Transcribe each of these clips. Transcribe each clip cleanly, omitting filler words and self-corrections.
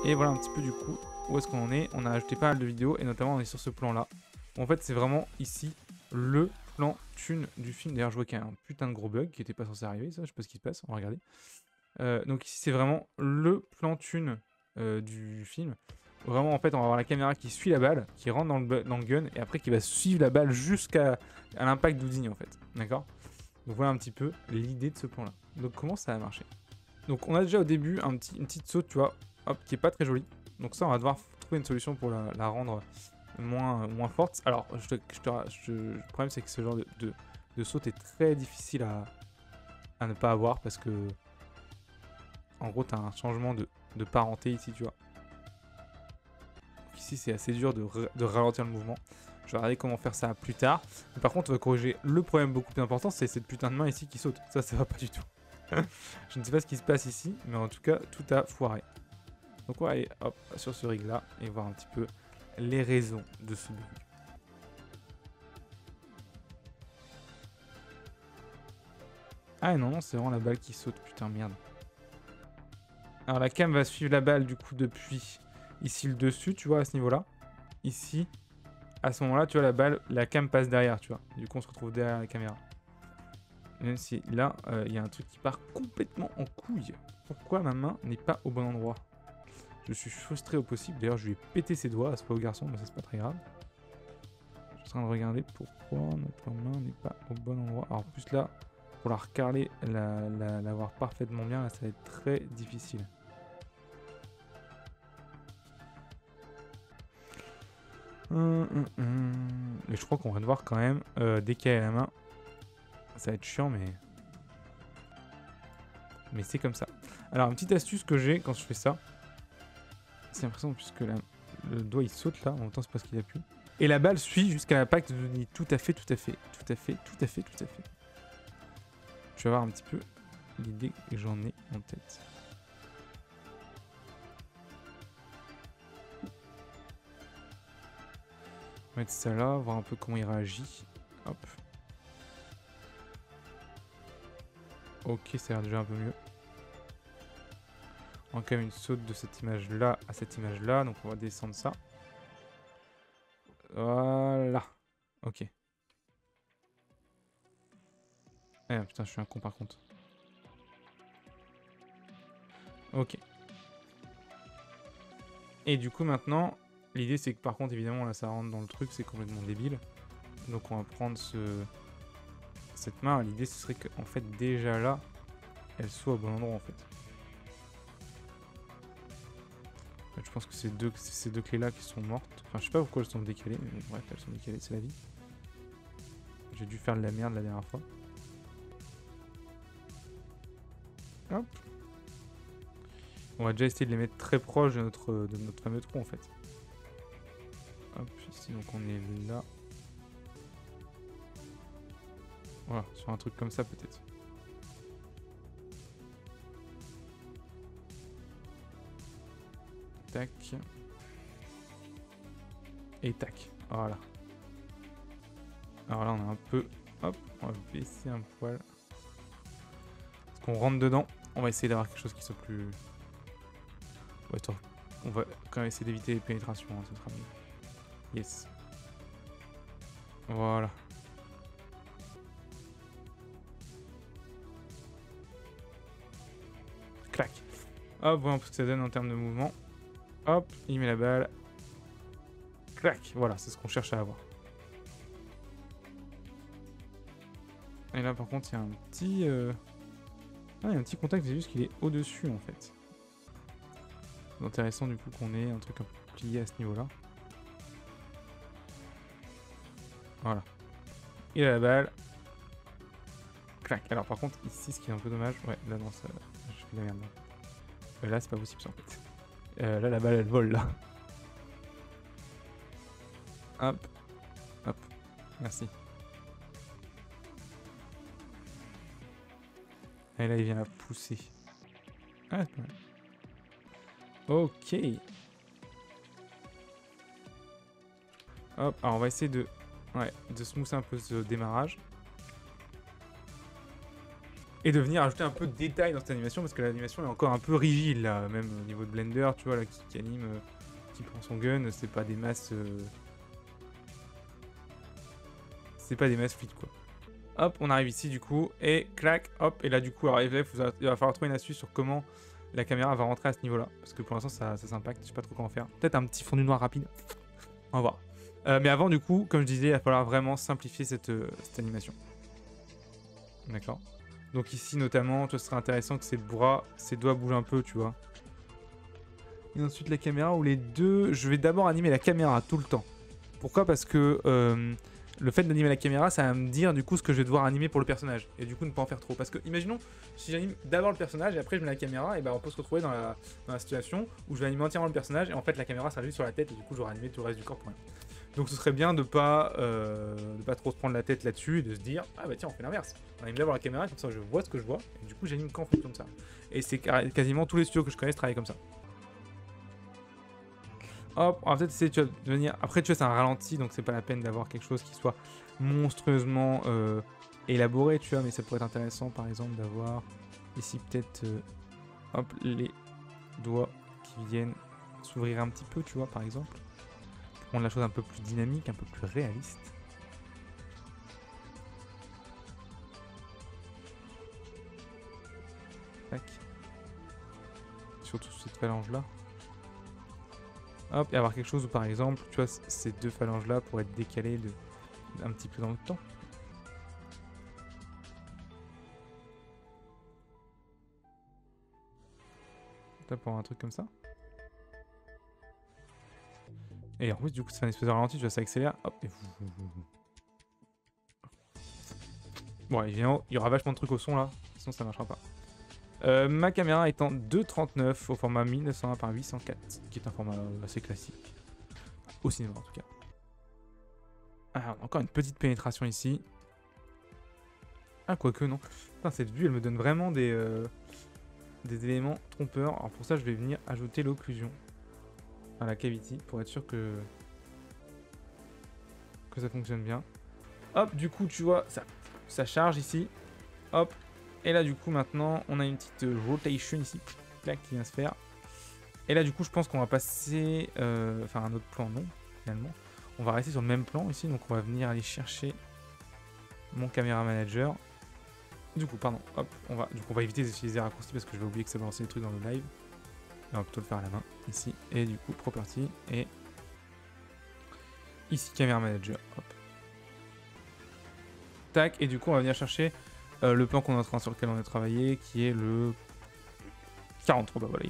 Et voilà un petit peu du coup où est-ce qu'on en est. On a ajouté pas mal de vidéos et notamment on est sur ce plan là. En fait c'est vraiment ici le plan thune du film. D'ailleurs je vois qu'il y a un putain de gros bug qui était pas censé arriver, ça je sais pas ce qui se passe, on va regarder. Donc ici c'est vraiment le plan thune du film. Vraiment en fait on va avoir la caméra qui suit la balle, qui rentre dans le gun et après qui va suivre la balle jusqu'à l'impact d'Houdini en fait. D'accord. Donc voilà un petit peu l'idée de ce plan là. Donc comment ça va marcher. Donc on a déjà au début une petite saute, tu vois, hop, qui est pas très jolie. Donc ça on va devoir trouver une solution pour la rendre moins forte. Alors le problème c'est que ce genre de saute est très difficile à ne pas avoir parce que en gros, tu as un changement de parenté ici, tu vois. Donc ici, c'est assez dur de ralentir le mouvement. Je vais regarder comment faire ça plus tard. Mais par contre, on va corriger le problème beaucoup plus important, c'est cette putain de main ici qui saute. Ça va pas du tout. Je ne sais pas ce qui se passe ici, mais en tout cas, tout a foiré. Donc on va aller hop, sur ce rig là et voir un petit peu les raisons de ce bug. Ah non, c'est vraiment la balle qui saute, putain, merde. Alors la cam va suivre la balle du coup depuis ici le dessus, tu vois, à ce niveau-là. Ici, à ce moment-là, tu vois, la cam passe derrière, tu vois. Du coup, on se retrouve derrière la caméra. Même si là, il y a un truc qui part complètement en couille. Pourquoi ma main n'est pas au bon endroit? Je suis frustré au possible. D'ailleurs, je lui ai pété ses doigts à ce pauvre garçon, mais ça, c'est pas très grave. Je suis en train de regarder pourquoi notre main n'est pas au bon endroit. Alors, en plus là, pour la recarler, la voir parfaitement bien, là, ça va être très difficile. Mais je crois qu'on va devoir quand même décaler la main. Ça va être chiant, mais c'est comme ça. Alors, une petite astuce que j'ai quand je fais ça, c'est l'impression puisque le doigt il saute là, en même temps c'est parce qu'il appuie. Et la balle suit jusqu'à l'impact de Denis. Tout à fait. Je vais voir un petit peu l'idée que j'en ai en tête. On va mettre ça là, voir un peu comment il réagit. Hop. Ok, ça a l'air déjà un peu mieux. On a quand même une saute de cette image là à cette image là, donc on va descendre ça. Voilà. Ok. Eh putain, je suis un con par contre. Ok. Et du coup maintenant, l'idée c'est que par contre évidemment là ça rentre dans le truc, c'est complètement débile. Donc on va prendre cette main. L'idée ce serait qu'en fait déjà là, elle soit au bon endroit en fait. Je pense que c'est ces deux clés là qui sont mortes. Enfin je sais pas pourquoi elles sont décalées, mais bref elles sont décalées, c'est la vie. J'ai dû faire de la merde la dernière fois. Hop. On va déjà essayer de les mettre très proches de notre fameux trou en fait. Hop, ici donc on est là. Voilà, sur un truc comme ça peut-être. Tac. Et tac. Voilà. Alors là on a un peu... Hop, on va baisser un poil. Parce qu'on rentre dedans, on va essayer d'avoir quelque chose qui soit plus... Ouais, attends. On va quand même essayer d'éviter les pénétrations, hein, ça sera mieux. Yes. Voilà. Clac. Hop, voilà ce que ça donne en termes de mouvement. Hop, il met la balle. Clac. Voilà, c'est ce qu'on cherche à avoir. Et là, par contre, il y a un petit... Ah, il y a un petit contact, c'est juste qu'il est au-dessus, en fait. C'est intéressant, du coup, qu'on ait un truc un peu plié à ce niveau-là. Voilà. Il a la balle. Clac. Alors, par contre, ici, ce qui est un peu dommage... Ouais, là, non, ça... Je fais de la merde, là. Là, c'est pas possible, ça, en fait. Là, la balle, elle vole, là. Hop. Hop. Merci. Et là, il vient la pousser. Ah, c'est pas mal. Ok. Hop, alors on va essayer de smoother un peu ce démarrage. et de venir ajouter un peu de détail dans cette animation, parce que l'animation est encore un peu rigide, là, même au niveau de Blender, tu vois, là, qui anime, qui prend son gun, c'est pas des masses... c'est pas des masses fluides, quoi. Hop, on arrive ici, du coup, et clac, hop, et là, du coup, alors, il va falloir trouver une astuce sur comment la caméra va rentrer à ce niveau-là, parce que pour l'instant, ça s'impacte, je sais pas trop comment faire. Peut-être un petit fondu noir rapide, on va voir. Mais avant, du coup, comme je disais, il va falloir vraiment simplifier cette animation. D'accord. Donc ici, notamment, ce serait intéressant que ses doigts bougent un peu, tu vois. Et ensuite, la caméra ou les deux... Je vais d'abord animer la caméra tout le temps. Pourquoi? Parce que le fait d'animer la caméra, ça va me dire, du coup, ce que je vais devoir animer pour le personnage. Et du coup, ne pas en faire trop. Parce que, imaginons, si j'anime d'abord le personnage et après je mets la caméra, et ben on peut se retrouver dans la situation où je vais animer entièrement le personnage et en fait, la caméra sera juste sur la tête et du coup, j'aurai animé tout le reste du corps pour rien. Donc ce serait bien de pas trop se prendre la tête là-dessus et de se dire ah bah tiens on fait l'inverse. On anime d'abord la caméra, comme ça je vois ce que je vois et du coup j'anime qu'en fonction de ça. Et c'est quasiment tous les studios que je connais travaillent comme ça. Hop, on va peut-être essayer de venir. Après tu vois c'est un ralenti donc c'est pas la peine d'avoir quelque chose qui soit monstrueusement élaboré tu vois, mais ça pourrait être intéressant par exemple d'avoir ici peut-être hop les doigts qui viennent s'ouvrir un petit peu tu vois par exemple. Rendre la chose un peu plus dynamique, un peu plus réaliste. Tac. Surtout cette phalange là. Hop, et avoir quelque chose où par exemple, tu vois, ces deux phalanges là pourraient être décalées un petit peu dans le temps. Pour un truc comme ça. Et en plus, du coup, ça fait un espèce de ralenti, tu vois, ça accélère. Hop, et bon, évidemment, il y aura vachement de trucs au son là, sinon ça marchera pas. Ma caméra est en 2.39 au format 1901 par 804, qui est un format assez classique. Au cinéma en tout cas. Alors, encore une petite pénétration ici. Ah, quoique non. Putain, cette vue, elle me donne vraiment des éléments trompeurs. Alors pour ça, je vais venir ajouter l'occlusion à la cavity pour être sûr que ça fonctionne bien. Hop, du coup, tu vois, ça charge ici. Hop. Et là, du coup, maintenant, on a une petite rotation ici. Clac, qui vient se faire. Et là, du coup, je pense qu'on va passer... Enfin, un autre plan, non, finalement. On va rester sur le même plan ici. Donc, on va venir aller chercher mon caméra manager. Du coup, pardon. Hop, on va éviter d'utiliser les raccourcis parce que je vais oublier que ça va lancer des trucs dans le live. Et on va plutôt le faire à la main, ici. Et du coup, property. Et ici, caméra manager. Hop. Tac. Et du coup, on va venir chercher le plan sur lequel on a travaillé, qui est le 43. Bah voilà,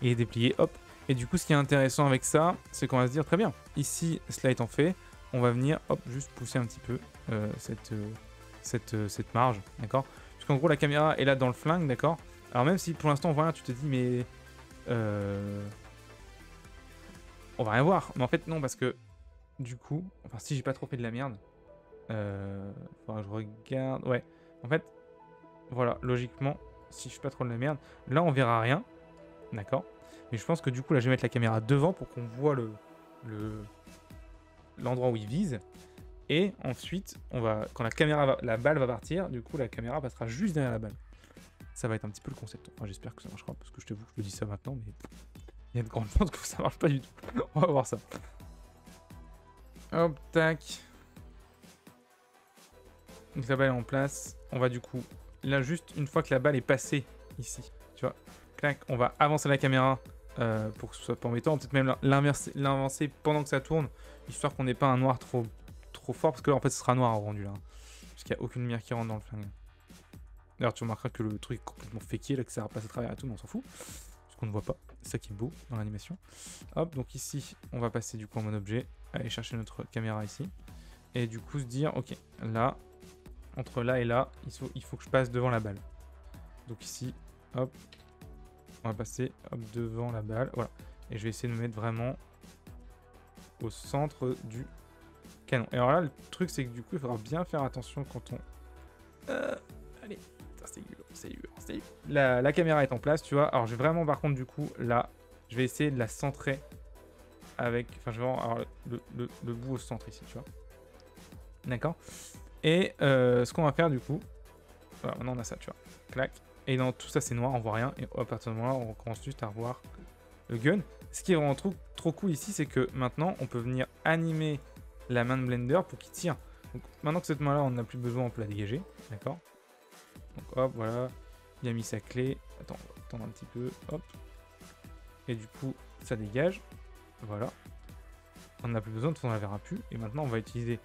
il est déplié. Hop. Et du coup, ce qui est intéressant avec ça, c'est qu'on va se dire, très bien, ici, cela étant fait, on va venir, hop, juste pousser un petit peu cette marge, d'accord? Parce qu'en gros, la caméra est là dans le flingue, d'accord? Alors même si pour l'instant, on voit rien, tu te dis, mais... on va rien voir. Mais en fait, non, parce que, du coup, enfin, si j'ai pas trop fait de la merde, faudra que je regarde... Ouais, en fait, voilà, logiquement, si je fais pas trop de la merde, là, on verra rien, d'accord? Mais je pense que du coup, là, je vais mettre la caméra devant pour qu'on voit l'endroit où il vise. Et ensuite, quand la balle va partir, du coup, la caméra passera juste derrière la balle. Ça va être un petit peu le concept. Enfin, j'espère que ça marchera, parce que je t'avoue que je te dis ça maintenant, mais il y a de grandes chances que ça marche pas du tout. On va voir ça. Hop, tac. Donc la balle est en place. On va du coup, là, juste une fois que la balle est passée ici, tu vois, clac, on va avancer la caméra pour que ce soit pas embêtant. Peut-être même l'inverser pendant que ça tourne, histoire qu'on n'ait pas un noir trop fort, parce que là, en fait, ce sera noir au rendu là. Parce qu'il n'y a aucune lumière qui rentre dans le flingue. D'ailleurs, tu remarqueras que le truc est complètement faké, là, que ça passe à travers et tout, mais on s'en fout. Parce qu'on ne voit pas. C'est ça qui est beau dans l'animation. Hop, donc ici, on va passer du coup en mode objet. Aller chercher notre caméra ici. Et du coup, se dire, ok, là, entre là et là, il faut que je passe devant la balle. Donc ici, hop, on va passer hop, devant la balle. Voilà. Et je vais essayer de me mettre vraiment au centre du canon. Et alors là, le truc, c'est que du coup, il faudra bien faire attention quand on... allez, c'est dur. La caméra est en place, tu vois. Alors, je vais vraiment, par contre, du coup, là, je vais essayer de la centrer avec... Enfin, je vais avoir le bout au centre ici, tu vois. D'accord. Et ce qu'on va faire, du coup, Voilà, maintenant on a ça, tu vois. Clac. Et dans tout ça, c'est noir, on voit rien. Et hop, à partir de ce moment-là, on commence juste à revoir le gun. Ce qui est vraiment trop cool ici, c'est que maintenant, on peut venir animer la main de Blender pour qu'il tire. Donc maintenant que cette main-là, on n'a plus besoin, on peut la dégager. D'accord. Donc hop, voilà. Il a mis sa clé. Attends, on va attendre un petit peu. Hop. Et du coup, ça dégage. Voilà. On n'a plus besoin, de toute façon, on la verra plus. Et maintenant, on va utiliser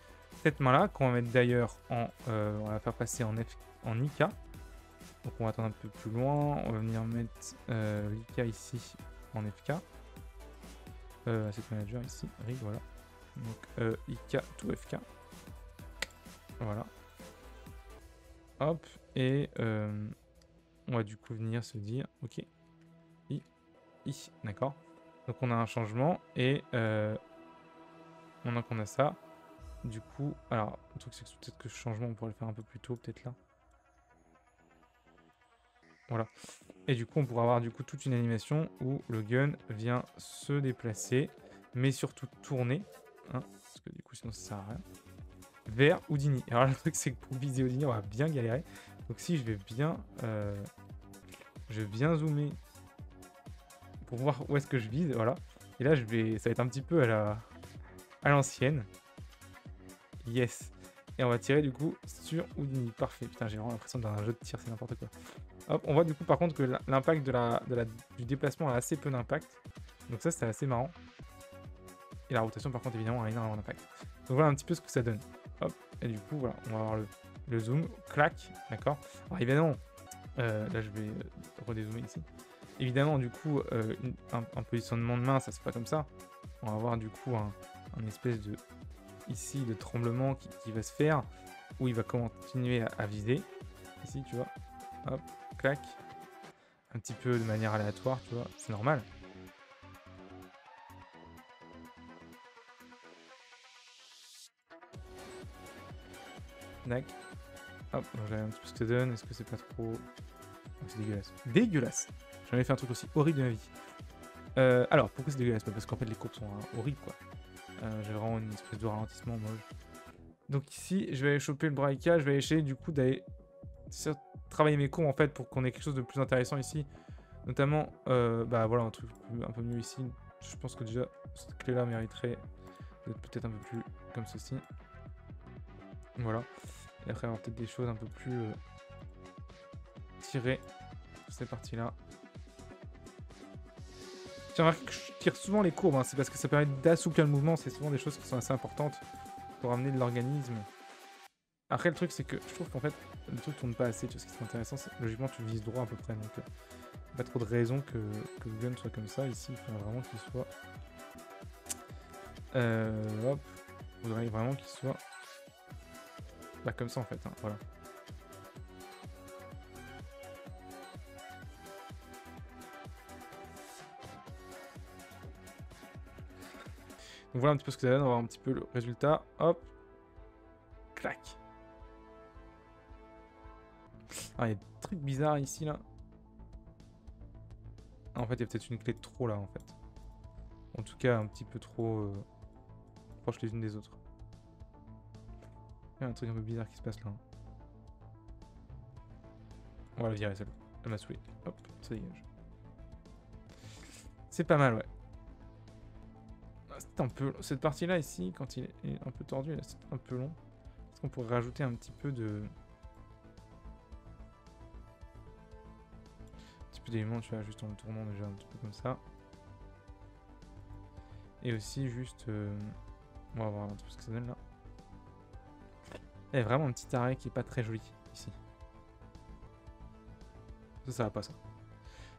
cette main-là, qu'on va mettre d'ailleurs en... on va la faire passer en IK. Donc on va attendre un peu plus loin. On va venir mettre l'IK ici en FK. Asset Manager ici. Rig, voilà. Donc IK to FK. Voilà. Hop. Et on va du coup venir se dire, ok, d'accord. Donc on a un changement et maintenant qu'on a ça, du coup, alors le truc c'est que peut-être que ce changement on pourrait le faire un peu plus tôt, peut-être là. Voilà. Et du coup on pourra avoir du coup toute une animation où le gun vient se déplacer, mais surtout tourner, hein, parce que du coup sinon ça sert à rien, vers Houdini. Alors le truc c'est que pour viser Houdini on va bien galérer. Donc si je vais bien zoomer pour voir où est-ce que je vise, voilà. Et là, ça va être un petit peu à l'ancienne. Yes. Et on va tirer du coup sur Houdini. Parfait. Putain, j'ai vraiment l'impression d'un jeu de tir, c'est n'importe quoi. Hop, on voit du coup par contre que l'impact du déplacement a assez peu d'impact. Donc ça, c'est assez marrant. Et la rotation, par contre, évidemment, a énormément d'impact. Donc voilà un petit peu ce que ça donne. Hop. Et du coup, voilà, on va avoir le zoom. Clac. D'accord. Alors évidemment, là, je vais redézoomer ici. Évidemment, du coup, un positionnement de main, ça se fait pas comme ça. On va avoir du coup un espèce de ici de tremblement qui va se faire, où il va continuer à viser. Ici, tu vois. Hop, clac. Un petit peu de manière aléatoire, tu vois. C'est normal. Dac. Hop, donc j'avais un petit peu ce que ça donne. Est-ce que c'est pas trop... Oh, c'est dégueulasse. Dégueulasse. J'en jamais fait un truc aussi horrible de ma vie. Alors, pourquoi c'est dégueulasse? Parce qu'en fait, les courbes sont horribles, quoi. J'ai vraiment une espèce de ralentissement moche. Donc ici, je vais aller choper le Braika. Je vais essayer, du coup, d'aller travailler mes courbes, en fait, pour qu'on ait quelque chose de plus intéressant ici. Notamment, bah voilà, un truc un peu mieux ici. Je pense que déjà, cette clé-là mériterait d'être peut-être un peu plus comme ceci. Voilà. Et après, avoir peut-être des choses un peu plus tirées sur ces parties-là. J'ai remarqué que je tire souvent les courbes, hein. C'est parce que ça permet d'assouplir le mouvement. C'est souvent des choses qui sont assez importantes pour amener de l'organisme. Après, le truc, c'est que je trouve qu'en fait, le truc tourne pas assez. Tu vois, ce qui serait intéressant, c'est logiquement, tu vises droit à peu près. Donc, pas trop de raison que le gun soit comme ça. Ici, il faudrait vraiment qu'il soit... hop. Il faudrait vraiment qu'il soit... Bah, comme ça, en fait. Hein, voilà. Donc voilà un petit peu ce que ça donne, on va voir un petit peu le résultat. Hop. Clac. Ah, il y a des trucs bizarres ici, là. Ah, en fait, il y a peut-être une clé de trop, là, en fait. En tout cas, un petit peu trop proches les unes des autres. Il y a un truc un peu bizarre qui se passe, là. On va la virer, celle-là. Elle m'a saoulé. Hop, ça dégage. C'est pas mal, ouais. C'est un peu... Cette partie-là, ici, quand il est un peu tordu, c'est un peu long. Est-ce qu'on pourrait rajouter un petit peu de... Un petit peu d'éléments, tu vois, juste en le tournant déjà un petit peu comme ça. Et aussi, juste... On va voir un petit peu ce que ça donne, là. Il y a vraiment un petit arrêt qui est pas très joli, ici. Ça va pas, ça.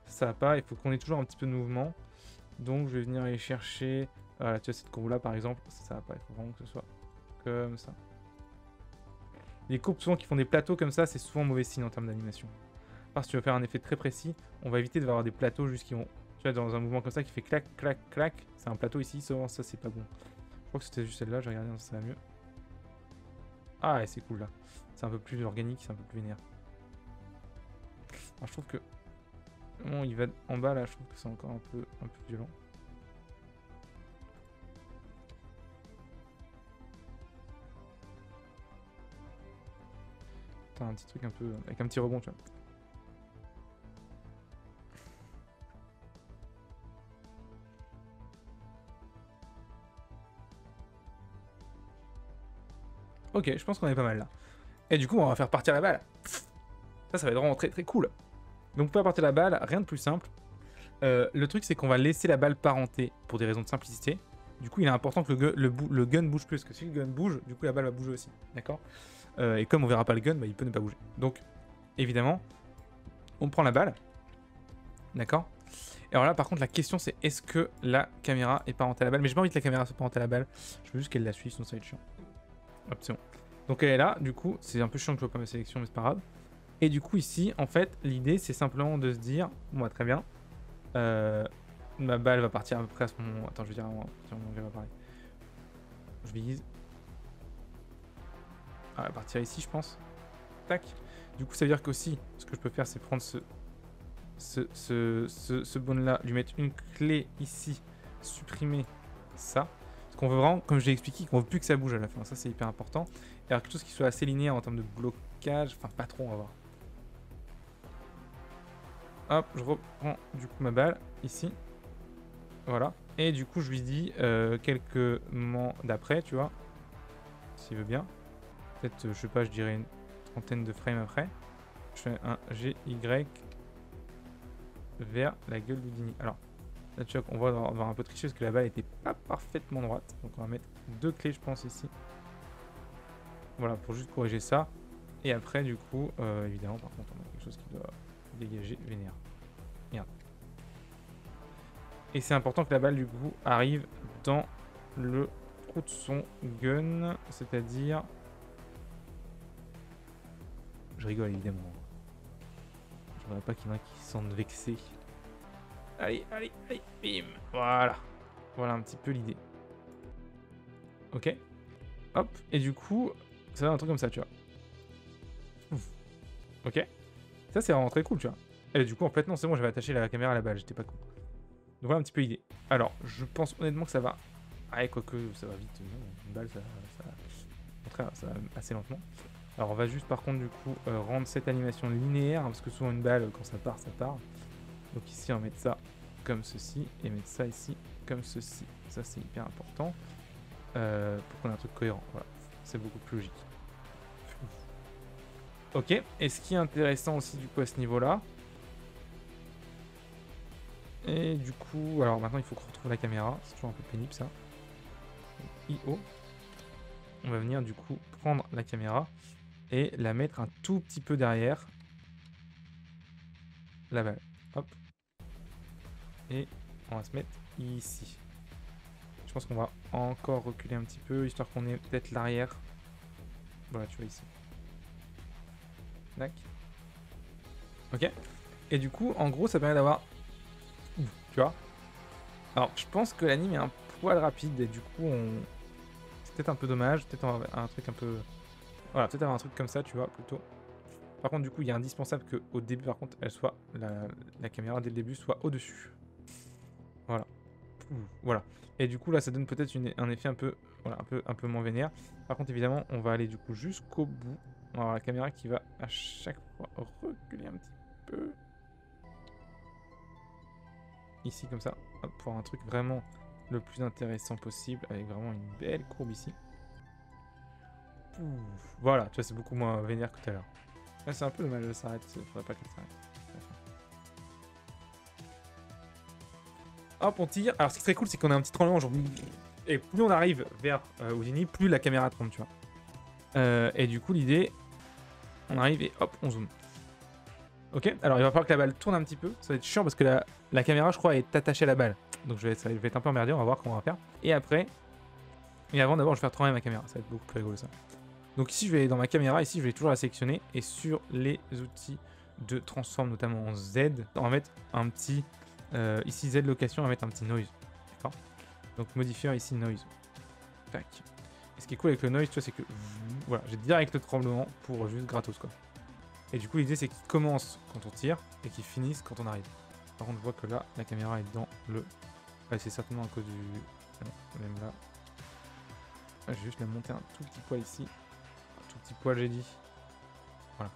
Ça va pas, il faut qu'on ait toujours un petit peu de mouvement. Donc, je vais venir aller chercher... Voilà, tu vois, cette courbe-là, par exemple, ça va pas. Il faut vraiment que ce soit comme ça. Les courbes, souvent, qui font des plateaux comme ça, c'est souvent mauvais signe en termes d'animation. Parce que tu veux faire un effet très précis, on va éviter d'avoir des plateaux juste qui vont... Tu vois, dans un mouvement comme ça qui fait clac, clac, clac. C'est un plateau ici, ça, c'est pas bon. Je crois que c'était juste celle-là, j'ai regardé, ça va mieux. Ah, ouais, c'est cool, là. C'est un peu plus organique, c'est un peu plus vénère. Alors, je trouve que... Bon, il va en bas, là, je trouve que c'est encore un peu violent. t'as un petit truc un peu avec un petit rebond, tu vois. Ok, je pense qu'on est pas mal là. Et du coup, on va faire partir la balle. Ça va être vraiment très très cool. Donc pour faire partir la balle, rien de plus simple. Le truc, c'est qu'on va laisser la balle parenter pour des raisons de simplicité. Du coup, il est important que le gun bouge plus. Parce que si le gun bouge, du coup, la balle va bouger aussi. D'accord. Et comme on verra pas le gun, bah, il peut ne pas bouger. Donc, évidemment, on prend la balle. D'accord. Et alors là, par contre, la question, c'est est-ce que la caméra est parentée à la balle? Mais j'ai pas envie que la caméra soit parentée à la balle. Je veux juste qu'elle la suive, sinon ça va être chiant. Hop, c'est bon. Donc elle est là, du coup, c'est un peu chiant que je vois pas ma sélection, mais c'est pas grave. Et du coup, ici, en fait, l'idée, c'est simplement de se dire, bon, bah, très bien. Ma balle va partir à peu près à ce moment. Attends, je veux dire, à partir du moment où elle va parler. Je vise. Ah, elle va partir ici, je pense. Tac. Du coup, ça veut dire qu'aussi, ce que je peux faire, c'est prendre ce bone-là, lui mettre une clé ici, supprimer ça. Parce qu'on veut vraiment, comme je l'ai expliqué, qu'on veut plus que ça bouge à la fin. Ça, c'est hyper important. Et alors, quelque chose qui soit assez linéaire en termes de blocage. Enfin, pas trop, on va voir. Hop, je reprends du coup ma balle ici. Voilà. Et du coup, je lui dis quelques moments d'après, tu vois. S'il veut bien. Peut-être, je sais pas, je dirais une trentaine de frames après. Je fais un GY vers la gueule d'Houdini. Alors, là, tu vois qu'on va avoir un peu triché parce que la balle n'était pas parfaitement droite. Donc, on va mettre 2 clés, je pense, ici. Voilà, pour juste corriger ça. Et après, du coup, évidemment, par contre, on a quelque chose qui doit dégager vénère. Merde. Et c'est important que la balle, du coup, arrive dans le trou de son gun. C'est-à-dire... Je rigole, évidemment. Je voudrais pas qu'il y en a qui se sentent vexés. Allez, allez, allez, bim. Voilà. Voilà un petit peu l'idée. Ok. Hop. Et du coup, ça va un truc comme ça, tu vois. Ouf. Ok. Ça, c'est vraiment très cool, tu vois. Et du coup, en fait, non, c'est bon, j'avais attaché la caméra à la balle, j'étais pas con. Donc voilà un petit peu l'idée. Alors, je pense honnêtement que ça va. Ah, quoique ça va vite. Non, une balle, au contraire, ça va assez lentement. Alors, on va juste par contre, du coup, rendre cette animation linéaire. Parce que souvent, une balle, quand ça part, ça part. Donc, ici, on va mettre ça comme ceci. Et mettre ça ici comme ceci. Ça, c'est hyper important. Pour qu'on ait un truc cohérent. Voilà. C'est beaucoup plus logique. Ok. Et ce qui est intéressant aussi, du coup, à ce niveau-là. Et du coup, alors maintenant il faut qu'on retrouve la caméra, c'est toujours un peu pénible ça. IO. On va venir du coup prendre la caméra et la mettre un tout petit peu derrière la balle. Hop. Et on va se mettre ici. Je pense qu'on va encore reculer un petit peu, histoire qu'on ait peut-être l'arrière. Voilà, tu vois ici. Tac. Ok. Et du coup, en gros, ça permet d'avoir... Tu vois. Alors, je pense que l'anime est un poil rapide et du coup, c'est peut-être un peu dommage. Peut-être un truc un peu... Voilà, peut-être avoir un truc comme ça, tu vois, plutôt. Par contre, du coup, il est indispensable qu'au début, par contre, elle soit la caméra dès le début soit au-dessus. Voilà. Voilà. Et du coup, là, ça donne peut-être un effet un peu, voilà, un peu moins vénère. Par contre, évidemment, on va aller du coup jusqu'au bout. On va avoir la caméra qui va à chaque fois reculer un petit peu. Ici, comme ça. Hop, pour un truc vraiment le plus intéressant possible, avec vraiment une belle courbe ici. Voilà, tu vois, c'est beaucoup moins vénère que tout à l'heure. Là, c'est un peu dommage, elle s'arrête. Faudrait pas qu'elle s'arrête. Hop, on tire. Alors, ce qui serait cool, c'est qu'on a un petit tremblement. Genre... Et plus on arrive vers Houdini, plus la caméra tremble, tu vois. Et du coup, l'idée, on arrive et hop, on zoome. Ok, alors il va falloir que la balle tourne un petit peu. Ça va être chiant parce que la caméra, je crois, est attachée à la balle. Donc, ça va être un peu emmerdé. On va voir comment on va faire. Et après, et avant, d'abord, je vais faire trembler ma caméra. Ça va être beaucoup plus rigolo, ça. Donc, ici, je vais aller dans ma caméra. Ici, je vais toujours la sélectionner. Et sur les outils de transform, notamment en Z, on va mettre un petit. Ici, Z location, on va mettre un petit noise. D'accord. Donc, modifier ici noise. Tac. Et ce qui est cool avec le noise, tu vois, c'est que voilà, j'ai direct le tremblement pour juste gratos, quoi. Et du coup, l'idée, c'est qu'il commence quand on tire et qu'il finisse quand on arrive. Par contre, je vois que là, la caméra est dans le... Ouais, c'est certainement à cause du... Non, même là. Je vais juste la monter un tout petit poil ici. Un tout petit poil, j'ai dit. Voilà.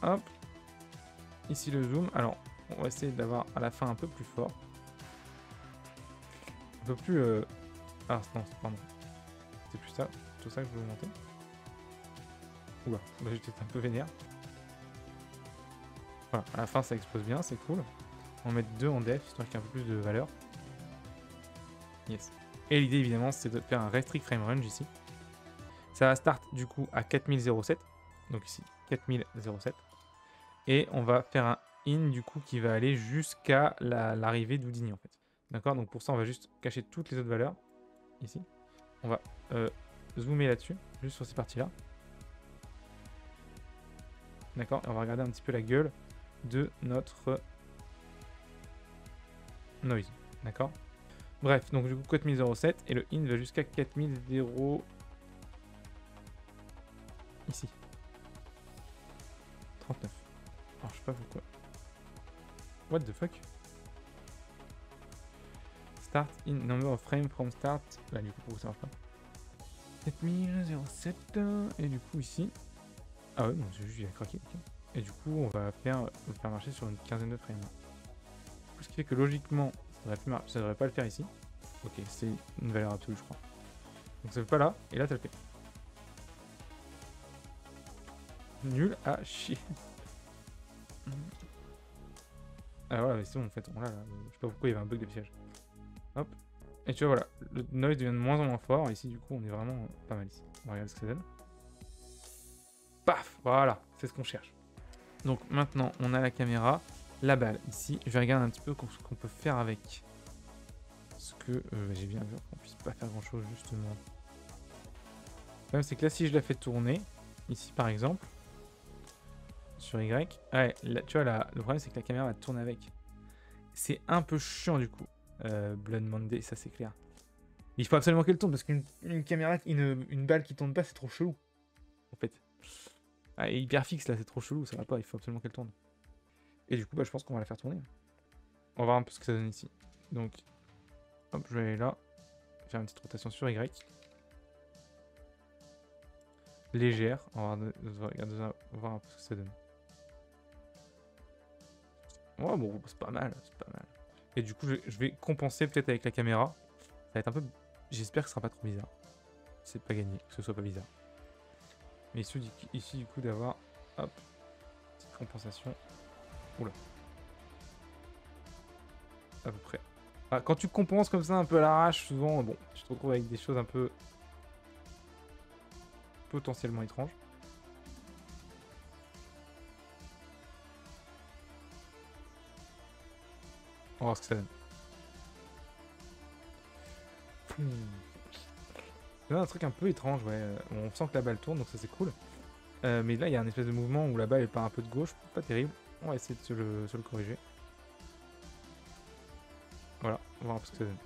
Hop. Ici le zoom. Alors, on va essayer d'avoir à la fin un peu plus fort. Un peu plus... Ah non, pardon. C'est plus ça. Tout ça que je veux monter. Oula, bah, j'étais un peu vénère. Voilà, à la fin ça explose bien, c'est cool. On va mettre 2 en def, histoire qu'il y ait un peu plus de valeur. Yes. Et l'idée évidemment c'est de faire un restrict frame range ici. Ça va start du coup à 4007. Donc ici 4007. Et on va faire un in du coup qui va aller jusqu'à l'arrivée d'Houdini en fait. D'accord. Donc pour ça on va juste cacher toutes les autres valeurs. Ici. On va zoomer là-dessus, juste sur ces parties-là. D'accord. Et on va regarder un petit peu la gueule de notre noise. D'accord. Bref, donc du coup 4007 et le in va jusqu'à 4000. Ici. 39. Alors je sais pas pourquoi. What the fuck? Start in number of frame from start. Là du coup pourquoi ça marche pas? 4007 et du coup ici. Ah ouais non c'est juste il a craqué. Okay. Et du coup on va le faire marcher sur une quinzaine de frames. Ce qui fait que logiquement ça devrait pas le faire ici. Ok c'est une valeur absolue je crois. Donc ça fait pas là et là ça le fait. Nul à chier. Ah voilà mais c'est bon en fait. Là, je sais pas pourquoi il y avait un bug de piège. Hop. Et tu vois voilà, le noise devient de moins en moins fort. Ici du coup on est vraiment pas mal ici. On va regarder ce que ça donne. Paf. Voilà, c'est ce qu'on cherche. Donc maintenant on a la caméra, la balle ici. Je vais regarder un petit peu ce qu'on peut faire avec. Parce que j'ai bien vu qu'on puisse pas faire grand chose justement. Le problème c'est que là si je la fais tourner, ici par exemple, sur Y, ouais, là, tu vois là, le problème c'est que la caméra va tourner avec. C'est un peu chiant du coup. Blood Monday, ça c'est clair. Il faut absolument qu'elle tourne parce qu'une caméra, une balle qui tourne pas, c'est trop chelou. En fait. Ah, elle est hyper fixe là, c'est trop chelou, ça va pas, il faut absolument qu'elle tourne. Et du coup, bah, je pense qu'on va la faire tourner. On va voir un peu ce que ça donne ici. Donc, hop, je vais aller là, faire une petite rotation sur Y. Légère, on va regarder, voir un peu ce que ça donne. Ouais, bon, c'est pas mal, c'est pas mal. Et du coup, je vais compenser peut-être avec la caméra. Ça va être un peu... J'espère que ce sera pas trop bizarre. C'est pas gagné, que ce soit pas bizarre. Mais ici du coup, d'avoir... Hop. Petite compensation. Oula. À peu près. Ah, quand tu compenses comme ça un peu à l'arrache, souvent, bon, tu te retrouves avec des choses un peu... potentiellement étranges. On va voir ce que ça donne. C'est un truc un peu étrange, ouais. On sent que la balle tourne, donc ça c'est cool. Mais là, il y a un espèce de mouvement où la balle elle part un peu de gauche, pas terrible. On va essayer de se le corriger. Voilà, on va voir un peu ce que ça donne.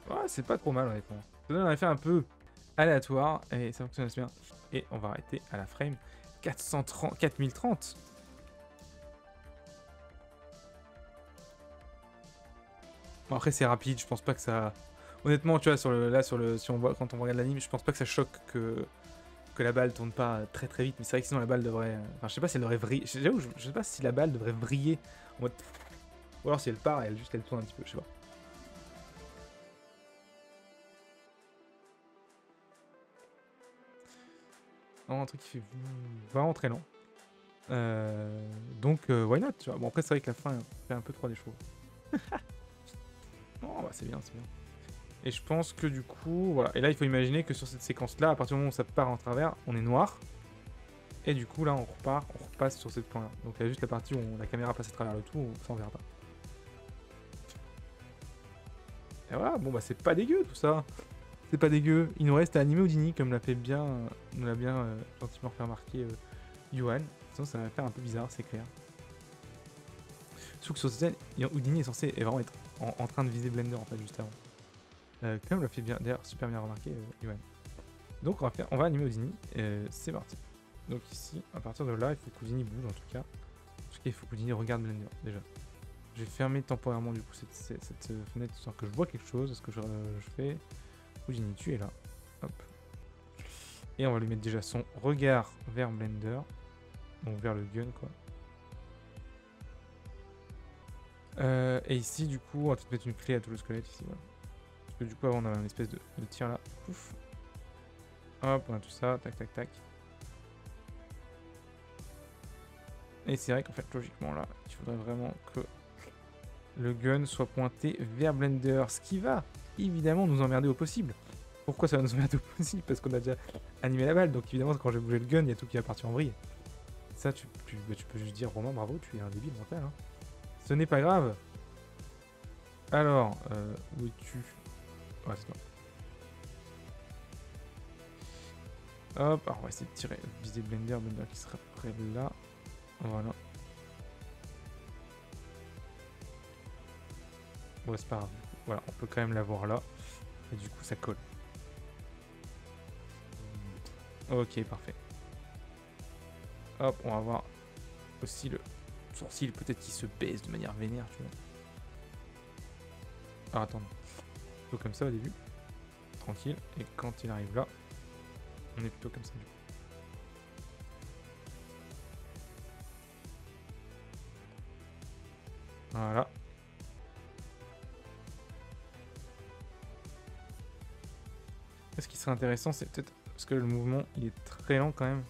Ouais, c'est pas trop mal honnêtement. Ça donne un effet un peu aléatoire et ça fonctionne assez bien. Et on va arrêter à la frame 4030. Bon, après c'est rapide, je pense pas que ça... Honnêtement, tu vois, si on voit, quand on regarde l'anime, je pense pas que ça choque que la balle tourne pas très très vite. Mais c'est vrai que sinon la balle devrait... Enfin, je sais pas si elle devrait vriller. J'avoue, je sais pas si la balle devrait vriller en mode... Ou alors si elle part, elle tourne un petit peu, je sais pas. Non, un truc qui fait vraiment très lent. Donc, why not, tu vois. Bon, après, c'est vrai que la fin fait un peu 3D chevaux. Non, bah, c'est bien, c'est bien. Et je pense que du coup, voilà. Et là, il faut imaginer que sur cette séquence-là, à partir du moment où ça part en travers, on est noir. Et du coup, là, on repasse sur cette point-là. Donc, il y a juste la partie où la caméra passe à travers le tout, ça on verra pas. Et voilà, bon, bah, c'est pas dégueu tout ça. C'est pas dégueu. Il nous reste à animer Houdini, comme nous l'a bien gentiment fait remarquer Yohan. Sinon, ça va faire un peu bizarre, c'est clair. Surtout que sur cette scène, Houdini est censé vraiment être en train de viser Blender en fait, juste avant. Comme l'a fait bien, d'ailleurs, super bien remarqué Yohan. Donc, on va animer Houdini. C'est parti. Donc, ici, à partir de là, il faut que Houdini bouge en tout cas. En tout cas, il faut que Houdini regarde Blender déjà. Je vais fermer temporairement du coup cette fenêtre histoire que je vois quelque chose. Ce que je fais. Houdini, tu es là. Hop. Et on va lui mettre déjà son regard vers Blender. Donc vers le gun, quoi. Et ici, du coup, on va peut-être mettre une clé à tout le squelette ici, voilà. Parce que du coup, avant, on avait une espèce de tir là. Pouf. Hop, on a tout ça. Tac, tac, tac. Et c'est vrai qu'en fait, logiquement, là, il faudrait vraiment que le gun soit pointé vers Blender. Ce qui va, évidemment, nous emmerder au possible. Pourquoi ça va nous emmerder au possible? Parce qu'on a déjà animé la balle. Donc, évidemment, quand j'ai bougé le gun, il y a tout qui va partir en vrille. Ça, tu peux juste dire, Romain, bravo, tu es un débile mental. Hein. Ce n'est pas grave. Alors, où es-tu? Ouais, c'est toi. Hop, alors on va essayer de tirer, viser Blender qui sera près de là. Voilà. Bon, c'est pas grave. Voilà, on peut quand même l'avoir là. Et du coup, ça colle. Ok, parfait. Hop, on va voir aussi le sourcil, peut-être qu'il se baisse de manière vénère, tu vois. Ah, attends. Plutôt comme ça au début. Tranquille. Et quand il arrive là, on est plutôt comme ça. Voilà. Ce qui serait intéressant, c'est peut-être... Parce que le mouvement, il est très lent quand même.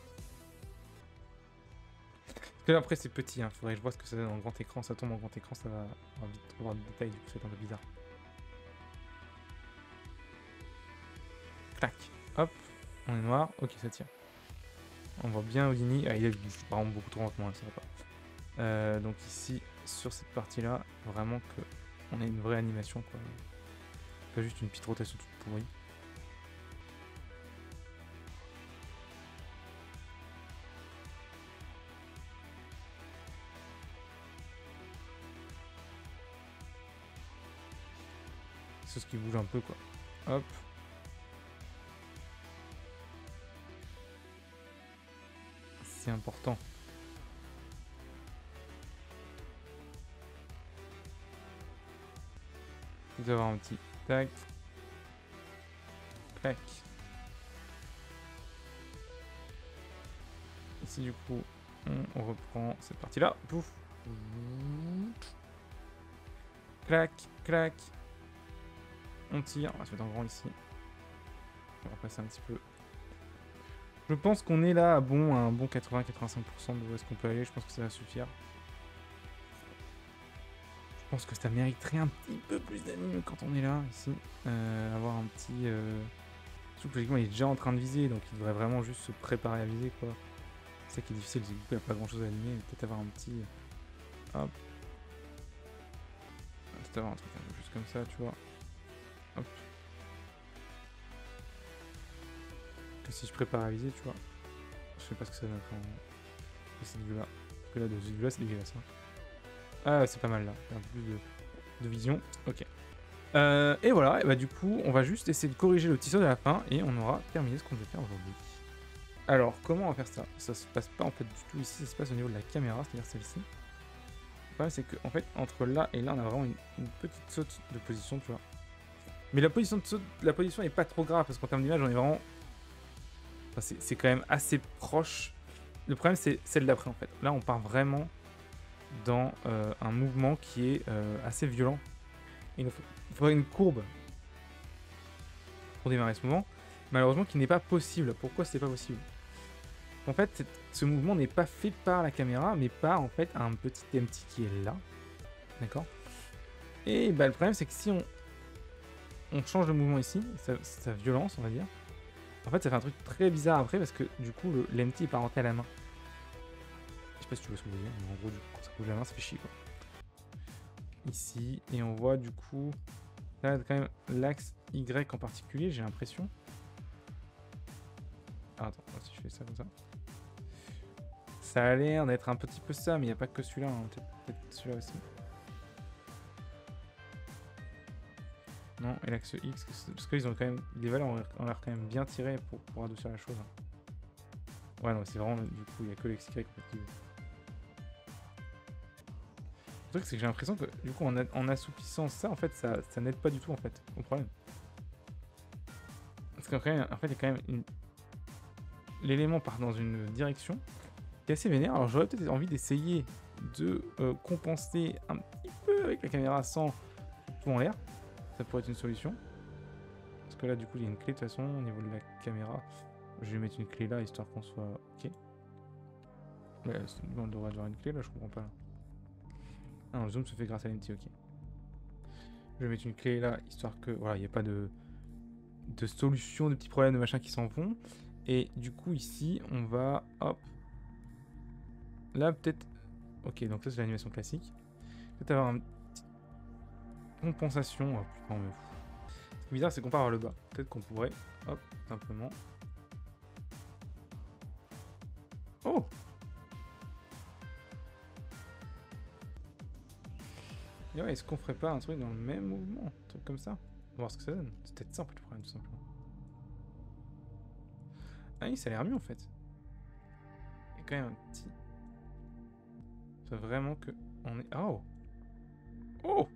Parce que là, après, c'est petit. Hein. Faudrait que je vois ce que ça donne en grand écran. Ça tombe en grand écran, ça va vite avoir des détails. Du coup, c'est un peu bizarre. Clac. Hop. On est noir. Ok, ça tient. On voit bien Houdini. Ah, il est vraiment beaucoup trop lentement, ça va pas. Donc ici, sur cette partie-là, vraiment que on ait une vraie animation, quoi. Pas juste une petite rotation toute pourrie. C'est ce qui bouge un peu, quoi. Hop. C'est important. Vous avoir un petit tac. Clac. Ici, du coup, on reprend cette partie-là. Pouf. Clac, clac. On tire. On va se mettre en grand ici. On va passer un petit peu. Je pense qu'on est là à un bon 80-85% de où est-ce qu'on peut aller. Je pense que ça va suffire. Je pense que ça mériterait un petit peu plus d'anime quand on est là, ici. Avoir un petit... Surtout que logiquement, il est déjà en train de viser, donc il devrait vraiment juste se préparer à viser, quoi. C'est ça qui est difficile, c'est que du coup, il n'y a pas grand-chose à animer. Peut-être avoir un petit... Hop. Peut-être avoir un truc un peu juste comme ça, tu vois. Hop. Que si je prépare à viser, tu vois. Je sais pas ce que ça donne de cette vue-là. Parce que là, de cette vue-là, c'est dégueulasse. Hein. Ah, c'est pas mal, là. Un peu plus de vision. Ok. Et voilà, et bah du coup, on va juste essayer de corriger le petit saut de la fin et on aura terminé ce qu'on devait faire aujourd'hui. Alors, comment on va faire ça? Ça se passe pas en fait du tout ici, ça se passe au niveau de la caméra, c'est-à-dire celle-ci. Le problème, c'est que en fait, entre là et là, on a vraiment une petite saute de position, tu vois. Mais la position de saute, la position est pas trop grave parce qu'en termes d'image, on est vraiment... Enfin, c'est quand même assez proche. Le problème, c'est celle d'après en fait. Là, on part vraiment dans un mouvement qui est assez violent. Il faudrait une courbe pour démarrer ce mouvement, malheureusement qui n'est pas possible. Pourquoi c'est pas possible? En fait, ce mouvement n'est pas fait par la caméra, mais par en fait un petit empty qui est là, d'accord? Et bah, le problème c'est que si on change le mouvement ici, sa violence on va dire, en fait ça fait un truc très bizarre après parce que du coup l'empty est parenté à la main. Je sais pas si tu vois ce que je veux dire, mais en gros du coup quand ça bouge la main ça fait chier quoi. Ici, et on voit du coup là quand même l'axe Y en particulier, j'ai l'impression. Ah, attends, si je fais ça comme ça. Ça a l'air d'être un petit peu ça, mais il n'y a pas que celui-là, hein. Peut-être celui-là aussi. Non, et l'axe X, parce qu'ils ont quand même. Les valeurs ont l'air quand même bien tirées pour adoucir la chose. Hein. Ouais, non, c'est vraiment. Du coup, il n'y a que l'axe Y qui. Le truc, c'est que j'ai l'impression que du coup, en assouplissant ça, en fait, ça n'aide pas du tout en fait au problème. Parce qu'après, en fait, il y a quand même une l'élément part dans une direction qui est assez vénère. Alors j'aurais peut-être envie d'essayer de compenser un petit peu avec la caméra sans tout en l'air. Ça pourrait être une solution. Parce que là du coup il y a une clé de toute façon au niveau de la caméra. Je vais mettre une clé là histoire qu'on soit ok. Ouais, on devrait avoir une clé là, je comprends pas. Ah non, le zoom se fait grâce à l'NT, ok. Je vais mettre une clé là histoire que voilà, il n'y a pas de solution, de petits problèmes, de machins qui s'en vont. Et du coup ici on va hop. Là peut-être. Ok, donc ça c'est l'animation classique. Peut-être avoir une petite compensation. Oh putain, mais ce qui est bizarre c'est qu'on part vers le bas. Peut-être qu'on pourrait, hop, simplement. Oh! Et ouais, est-ce qu'on ferait pas un truc dans le même mouvement? Un truc comme ça? On va voir ce que ça donne. C'est peut-être simple le problème, tout simplement. Ah oui, ça a l'air mieux en fait. Il y a quand même un petit. C'est vraiment que on est. Oh! Oh!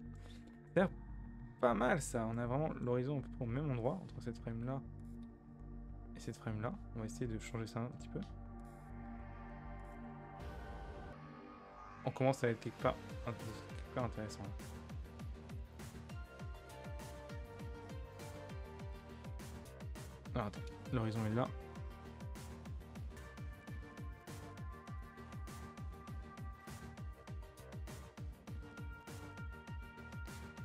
Ça a l'air pas mal ça. On a vraiment l'horizon un peu au même endroit entre cette frame là et cette frame là. On va essayer de changer ça un petit peu. On commence à être quelque part intéressant. Alors attends, l'horizon est là.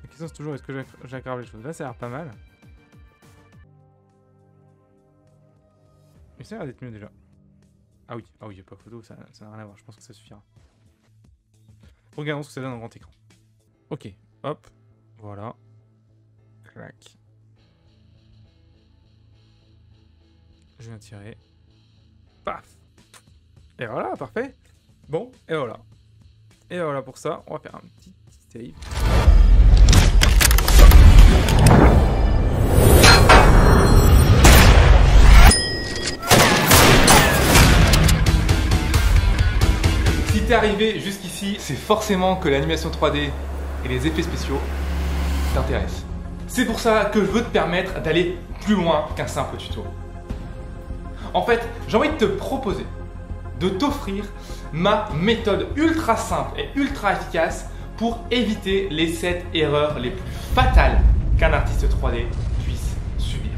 La question c'est toujours est-ce que j'aggrave les choses. Là ça a l'air pas mal. Mais ça a l'air d'être mieux déjà. Ah oui, il n'y a pas photo, ça n'a rien à voir, je pense que ça suffira. Regardons ce que ça donne en grand écran. Ok, hop, voilà. Clac. Je viens tirer. Paf. Et voilà, parfait. Bon, et voilà. Et voilà pour ça, on va faire un petit save. Si t'es arrivé jusqu'ici, c'est forcément que l'animation 3D et les effets spéciaux t'intéressent. C'est pour ça que je veux te permettre d'aller plus loin qu'un simple tuto. En fait, j'ai envie de te proposer, de t'offrir ma méthode ultra simple et ultra efficace pour éviter les 7 erreurs les plus fatales qu'un artiste 3D puisse subir.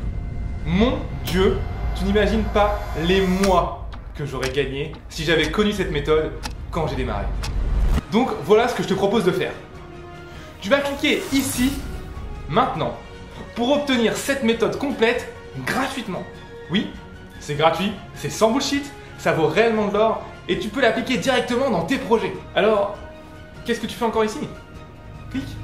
Mon Dieu, tu n'imagines pas les mois que j'aurais gagné si j'avais connu cette méthode quand j'ai démarré. Donc voilà ce que je te propose de faire. Tu vas cliquer ici, maintenant, pour obtenir cette méthode complète gratuitement. Oui, c'est gratuit, c'est sans bullshit, ça vaut réellement de l'or et tu peux l'appliquer directement dans tes projets. Alors, qu'est-ce que tu fais encore ici? Clique.